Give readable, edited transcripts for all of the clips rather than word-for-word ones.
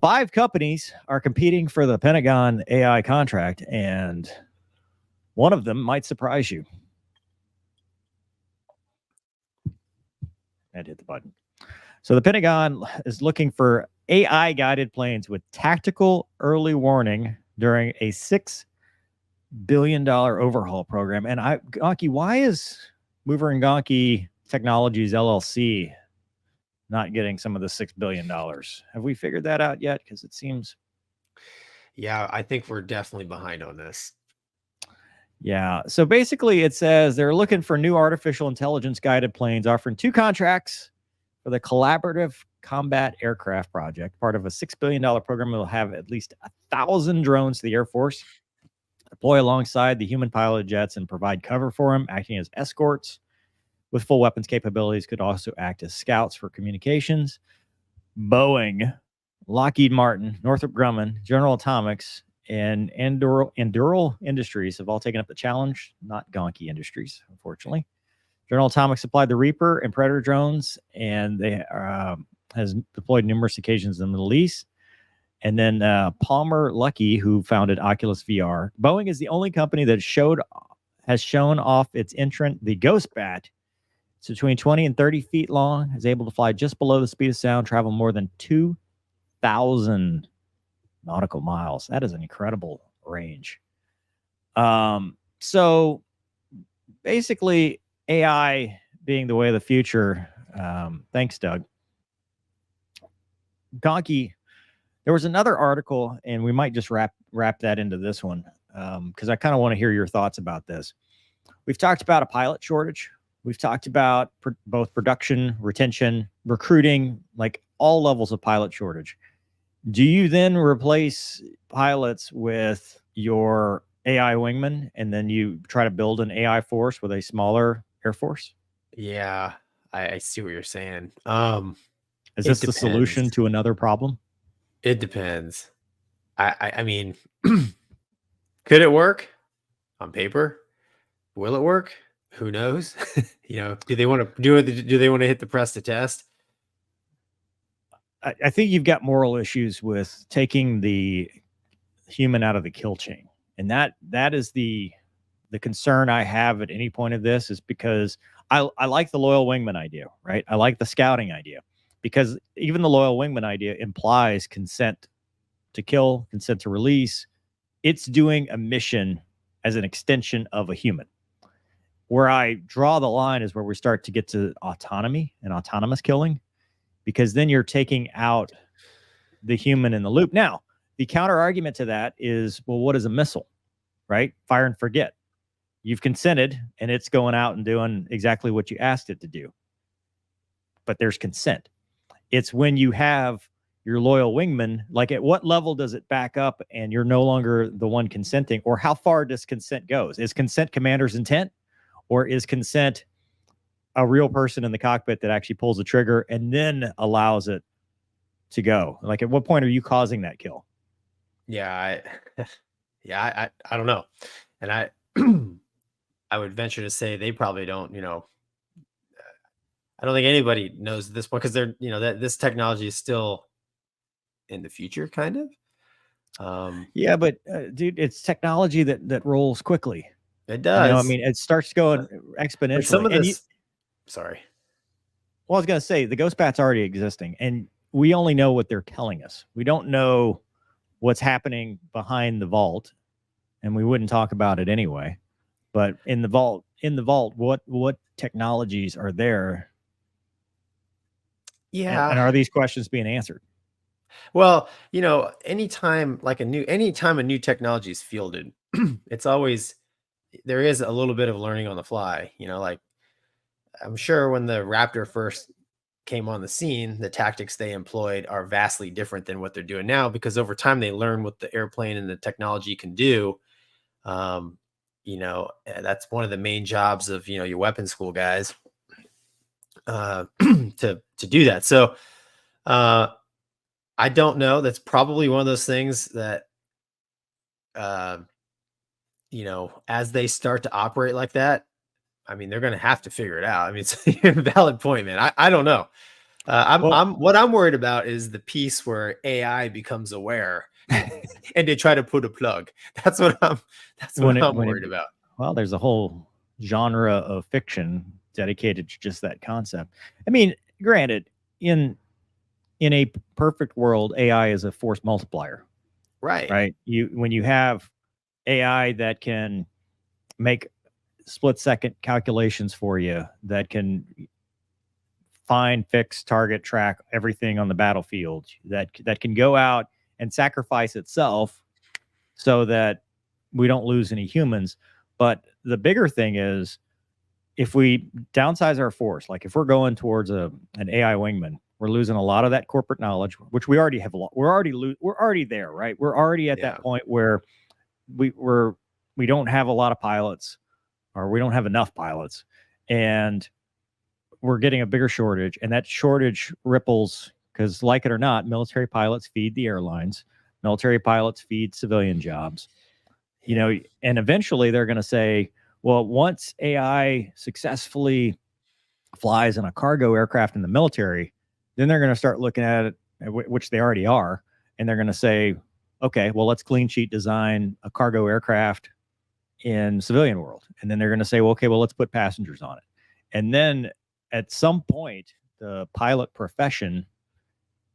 5 companies are competing for the Pentagon AI contract, and one of them might surprise you. And hit the button. So the Pentagon is looking for AI-guided planes with tactical early warning during a $6 billion overhaul program. And Gonki, why is Mover and Gonki Technologies LLC not getting some of the $6 billion? Have we figured that out yet? Because it seems... Yeah, I think we're definitely behind on this. Yeah. So basically it says they're looking for new artificial intelligence guided planes, offering 2 contracts for the Collaborative Combat Aircraft Project, part of a $6 billion program that will have at least 1,000 drones to the Air Force, deploy alongside the human piloted jets and provide cover for them, acting as escorts with full weapons capabilities, could also act as scouts for communications. Boeing, Lockheed Martin, Northrop Grumman, General Atomics, and Endural Industries have all taken up the challenge, not Gonki Industries, unfortunately. General Atomics supplied the Reaper and Predator drones, and they has deployed numerous occasions in the Middle East. And then Palmer Luckey, who founded Oculus VR. Boeing is the only company that has shown off its entrant, the Ghost Bat. It's between 20 and 30 feet long, is able to fly just below the speed of sound, travel more than 2,000 nautical miles. That is an incredible range. So basically, AI being the way of the future. Thanks, Doug. Gonki, there was another article, and we might just wrap that into this one, because I kind of want to hear your thoughts about this. We've talked about a pilot shortage. We've talked about both production, retention, recruiting, like all levels of pilot shortage. Do you then replace pilots with your AI wingman, and then you try to build an AI force with a smaller Air Force? Yeah, I see what you're saying. Is this the solution to another problem? It depends. I mean, could it work on paper? Will it work? Who knows? Do they want to do it? Do they want to hit the press to test? I think you've got moral issues with taking the human out of the kill chain. And that is the concern I have at any point of this, is because I like the loyal wingman idea, right? I like the scouting idea, because even the loyal wingman idea implies consent to kill, consent to release. It's doing a mission as an extension of a human. Where I draw the line is where we start to get to autonomy and autonomous killing, because then you're taking out the human in the loop. Now, the counter argument to that is, well, what is a missile, right? Fire and forget. You've consented, and it's going out and doing exactly what you asked it to do. But there's consent. It's when you have your loyal wingman, like at what level does it back up and you're no longer the one consenting, or how far does consent go? Is consent commander's intent? Or is consent a real person in the cockpit that actually pulls the trigger and then allows it to go? Like, at what point are you causing that kill? Yeah, I don't know. And I I would venture to say they probably don't, I don't think anybody knows at this point, because they're, that this technology is still in the future, kind of. Yeah, but dude, it's technology that rolls quickly. It does. It starts going exponentially. But some of this, sorry. Well, I was going to say, the Ghost Bat's already existing, and we only know what they're telling us. We don't know what's happening behind the vault, and we wouldn't talk about it anyway. But in the vault, what technologies are there? Yeah. And are these questions being answered? Well, anytime a new technology is fielded, it's always, there is a little bit of learning on the fly. Like, I'm sure when the Raptor first came on the scene, the tactics they employed are vastly different than what they're doing now, because over time they learn what the airplane and the technology can do. That's one of the main jobs of, your weapons school guys, to do that. So, I don't know. That's probably one of those things that, as they start to operate like that, I mean, they're going to have to figure it out. I mean, it's a valid point, man. I don't know. Well, What I'm worried about is the piece where AI becomes aware and they try to put a plug. That's what I'm when it worried about. well, there's a whole genre of fiction dedicated to just that concept. I mean, granted, in a perfect world, AI is a force multiplier, Right. right? You when you have AI that can make split second calculations for you, that can find, fix, target, track everything on the battlefield, that can go out and sacrifice itself so that we don't lose any humans. But the bigger thing is if we downsize our force, like if we're going towards an AI wingman, we're losing a lot of that corporate knowledge, which we already have. We're already there, right? We're already at Yeah. that point where we don't have a lot of pilots, or we don't have enough pilots, and we're getting a bigger shortage, and that shortage ripples because, like it or not, military pilots feed the airlines, military pilots feed civilian jobs, you Yeah. know, and eventually they're going to say, well, once AI successfully flies in a cargo aircraft in the military, then they're going to start looking at it, which they already are, and they're going to say, okay, well, let's clean sheet design a cargo aircraft in civilian world, and then they're going to say, well, okay, well, let's put passengers on it, and then at some point, the pilot profession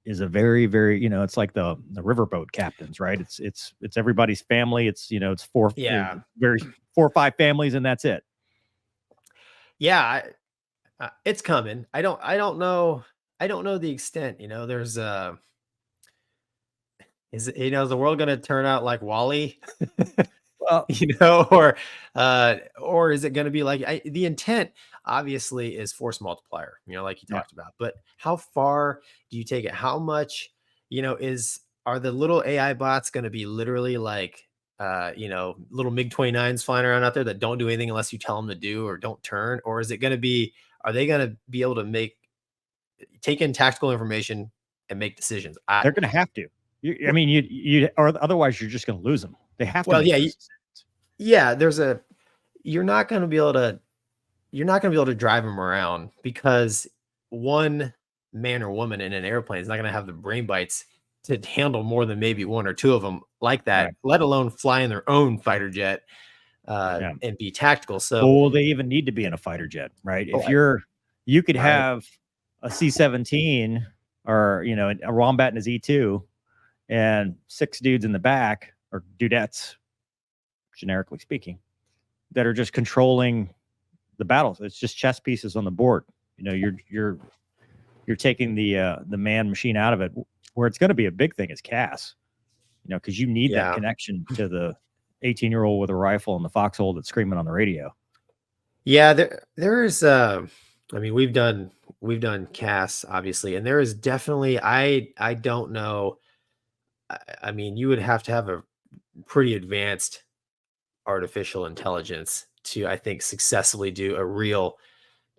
is a very, very, it's like the riverboat captains, right? It's everybody's family. It's it's Yeah. very 4 or 5 families, and that's it. Yeah. It's coming. I don't know the extent. There's is the world going to turn out like Wally? Well, Or is it going to be like the intent obviously is force multiplier, like you yeah, talked about, but how far do you take it? How much, are the little AI bots going to be literally like, little MiG-29s flying around out there that don't do anything unless you tell them to do or don't turn? Or is it going to be, are they going to be able to take in tactical information and make decisions? they're going to have to. I mean, or otherwise you're just going to lose them. They have to Well, make yeah, those decisions. yeah, you're not going to be able to drive them around because one man or woman in an airplane is not going to have the brain bites to handle more than maybe one or two of them like that, Right. let alone fly in their own fighter jet Yeah. and be tactical. So, Well, they even need to be in a fighter jet, right? oh, If you could right, have a C-17 or a Wombat and a Z2 and 6 dudes in the back, or dudettes, generically speaking, that are just controlling the battles. It's just chess pieces on the board. You're taking the man machine out of it. Where it's going to be a big thing is CAS, because you need that yeah, connection to the 18-year-old with a rifle and the foxhole that's screaming on the radio. yeah. There is. I mean, we've done casts obviously, and there is definitely. I don't know. I mean, you would have to have a pretty advanced artificial intelligence to, I think, successfully do a real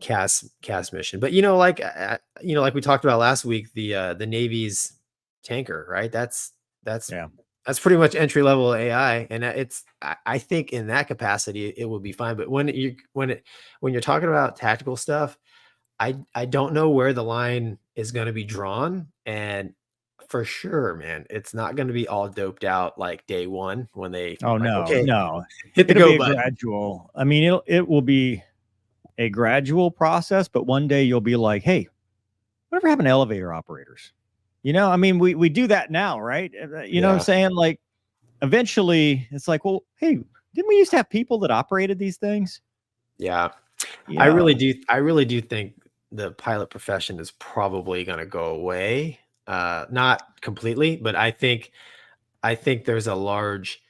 cast mission. But like we talked about last week, the Navy's tanker, right? That's Yeah, that's pretty much entry level AI, and I think in that capacity it will be fine. But when you're talking about tactical stuff, I don't know where the line is going to be drawn, and for sure, man, it's not going to be all doped out like day one when they oh like, no, okay, no, hit the it'll be go a button. gradual. I mean, it will be a gradual process, but one day you'll be like, hey, whatever happened to elevator operators? I mean, we do that now, right? You know what I'm Yeah. saying? Like, eventually it's like, well, hey, didn't we used to have people that operated these things? Yeah. You I really know, do I really do think the pilot profession is probably gonna go away. Not completely, but I think there's a large,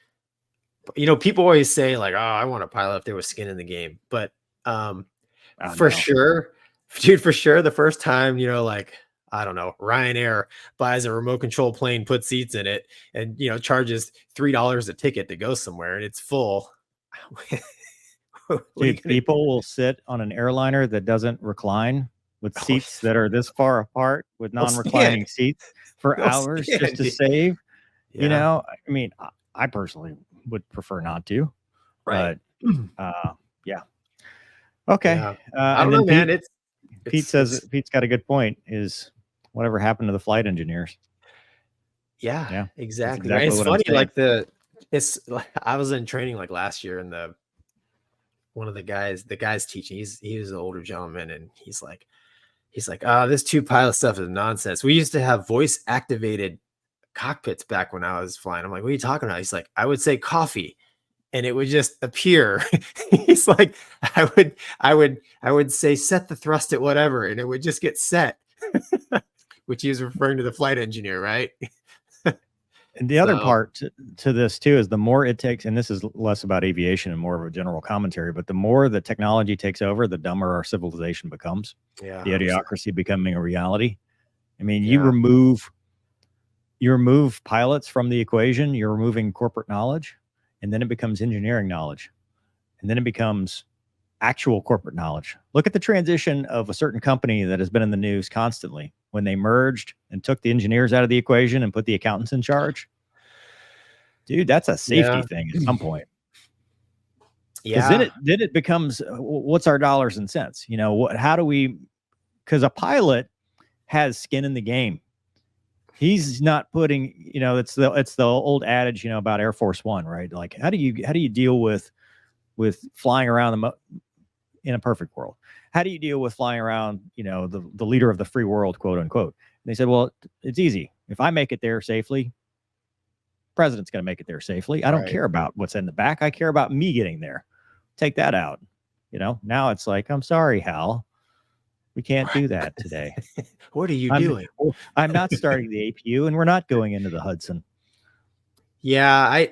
people always say like, "Oh, I want a pilot if there was skin in the game." But oh for no, sure, dude, for sure, the first time, like, I don't know, Ryanair buys a remote control plane, puts seats in it, and charges $3 a ticket to go somewhere and it's full. What are you dude, gonna people will sit on an airliner that doesn't recline with Oh, seats that are this far apart with they'll stand. non-reclining seats for They'll hours just stand, to dude. save. Yeah. I mean, I personally would prefer not to, Right. but uh, yeah, okay. Yeah. I And don't then know, man. Pete, Pete's got a good point. Is whatever happened to the flight engineers? Yeah, Yeah, that's exactly. Right. exactly It's what I'm funny, saying. it's like I was in training like last year, and one of the guys teaching, he was an older gentleman, and he's like, this two pilot stuff is nonsense. We used to have voice activated cockpits back when I was flying. I'm like, what are you talking about? He's like, I would say coffee and it would just appear. He's like, I would say set the thrust at whatever, and it would just get set. Which he was referring to the flight engineer, right? And the other So part to this too is the more it takes, and this is less about aviation and more of a general commentary, but the more the technology takes over, the dumber our civilization becomes. yeah, The 100%. idiocracy becoming a reality. I mean, Yeah. you remove pilots from the equation, you're removing corporate knowledge, and then it becomes engineering knowledge, and then it becomes actual corporate knowledge. Look at the transition of a certain company that has been in the news constantly when they merged and took the engineers out of the equation and put the accountants in charge. Dude, that's a safety Yeah. thing at some point. Because Yeah. then it becomes what's our dollars and cents? You know, how do we? Because a pilot has skin in the game. He's not putting, you know, it's the old adage, you know, about Air Force One, right? Like, how do you deal with flying around in a perfect world? How do you deal with flying around, you know, the leader of the free world, quote unquote? And they said, well, it's easy. If I make it there safely, president's going to make it there safely. I don't care about what's in the back. I care about me getting there. Take that out. You know, now it's like, I'm sorry, Hal. We can't do that today. What are you doing? I'm not starting the APU, and we're not going into the Hudson. Yeah,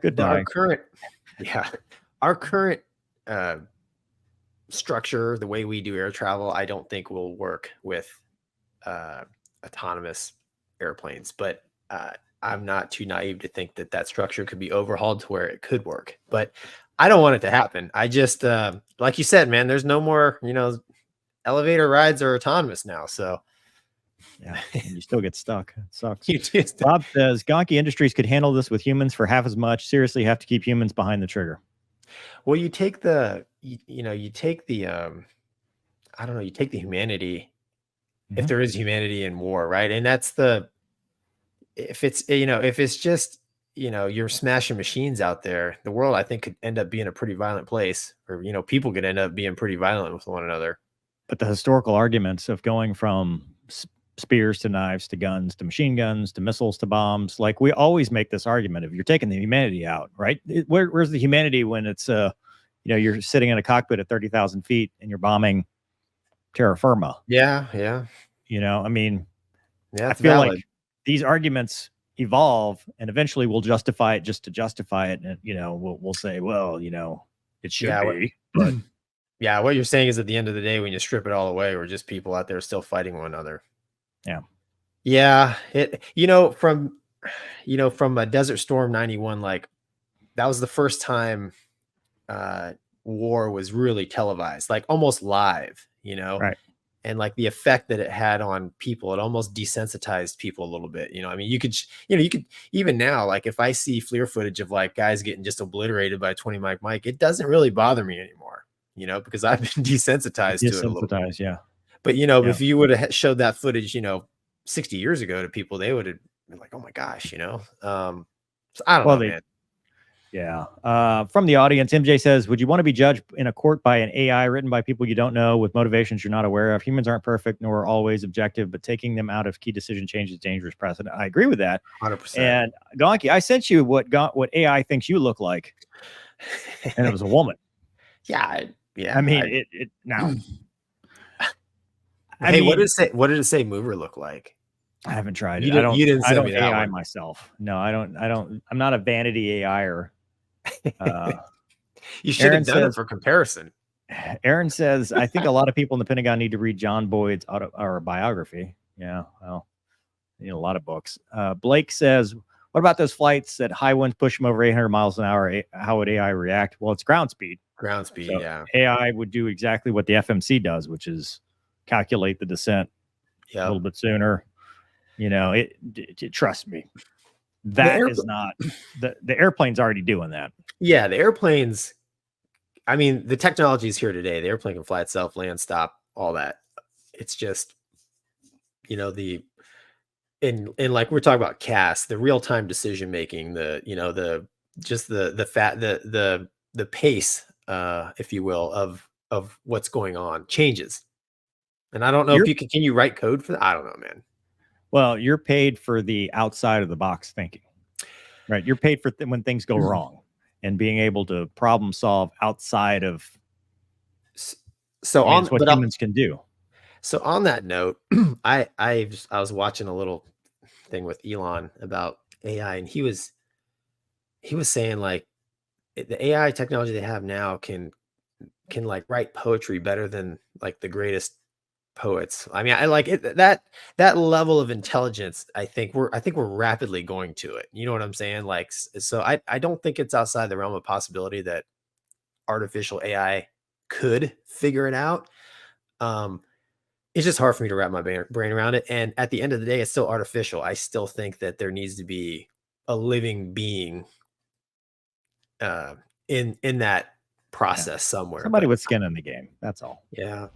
Goodbye. Our current structure, the way we do air travel, I don't think will work with autonomous airplanes. But I'm not too naive to think that structure could be overhauled to where it could work. But I don't want it to happen. I just, like you said, man, there's no more, you know, elevator rides are autonomous now. So yeah, and you still get stuck. It sucks. you just, Bob says Gonky Industries could handle this with humans for half as much. Seriously, have to keep humans behind the trigger. well, you take the, you take the, I don't know, you take the humanity, if there is humanity in war, right? And that's if it's, if it's just, you're smashing machines out there, the world, I think, could end up being a pretty violent place, or, people could end up being pretty violent with one another. But the historical arguments of going from spears to knives to guns to machine guns to missiles to bombs, like we always make this argument of you're taking the humanity out, right? Where's the humanity when it's, you're sitting in a cockpit at 30,000 feet and you're bombing terra firma? Yeah. Yeah. You know, I mean, Yeah, I feel like these arguments evolve and eventually we'll justify it just to justify it. And, we'll say, well, it should be. But yeah, what you're saying is at the end of the day, when you strip it all away, we're just people out there still fighting one another. Yeah. Yeah. From a Desert Storm 91, like that was the first time war was really televised, like almost live, right. And like the effect that it had on people, it almost desensitized people a little bit. I mean, you could even now, like if I see FLIR footage of like guys getting just obliterated by 20 Mike, it doesn't really bother me anymore, because I've been desensitized to it a little bit. Yeah. But, if you would have showed that footage, 60 years ago to people, they would have been like, oh my gosh, so I don't know, man. Yeah. From the audience, MJ says, would you want to be judged in a court by an AI written by people you don't know with motivations you're not aware of? Humans aren't perfect nor always objective, but taking them out of key decision changes dangerous precedent. I agree with that. 100%. And Gonky, I sent you what AI thinks you look like. And it was a woman. Yeah. I mean, it now. Hey, what did it say mover look like? I haven't tried it. You didn't send me that AI one. myself. No, I don't. I'm not a vanity AIer. You should have done it for comparison. Aaron says, I think a lot of people in the Pentagon need to read John Boyd's biography. Yeah, well, you need a lot of books. Blake says, what about those flights that high winds push them over 800 miles an hour? How would AI react? Well, it's ground speed. Ground speed, so yeah. AI would do exactly what the FMC does, which is calculate the descent a little bit sooner. Trust me. That is not the airplane's already doing that. Yeah, the airplanes. I mean, the technology is here today. The airplane can fly itself, land, stop, all that. It's just, you know, the in like we're talking about CAS, the real time decision making, the you know just the pace, if you will, of what's going on changes. And I don't know if You're you can you write code for that? I don't know, man. well, you're paid for the outside of the box thinking, right? You're paid for when things go wrong and being able to problem solve outside of. S- So I mean, it's on, what but humans can do. so on that note, I was watching a little thing with Elon about AI, and he was saying like the AI technology they have now can like write poetry better than like the greatest poets. I mean, I like it, that level of intelligence. I think we're rapidly going to it. You know what I'm saying? Like, so I don't think it's outside the realm of possibility that artificial AI could figure it out. Um, it's just hard for me to wrap my brain around it. And at the end of the day, it's still artificial. I still think that there needs to be a living being uh, in that Yeah. process somewhere. Somebody But with skin in the game. That's all. yeah,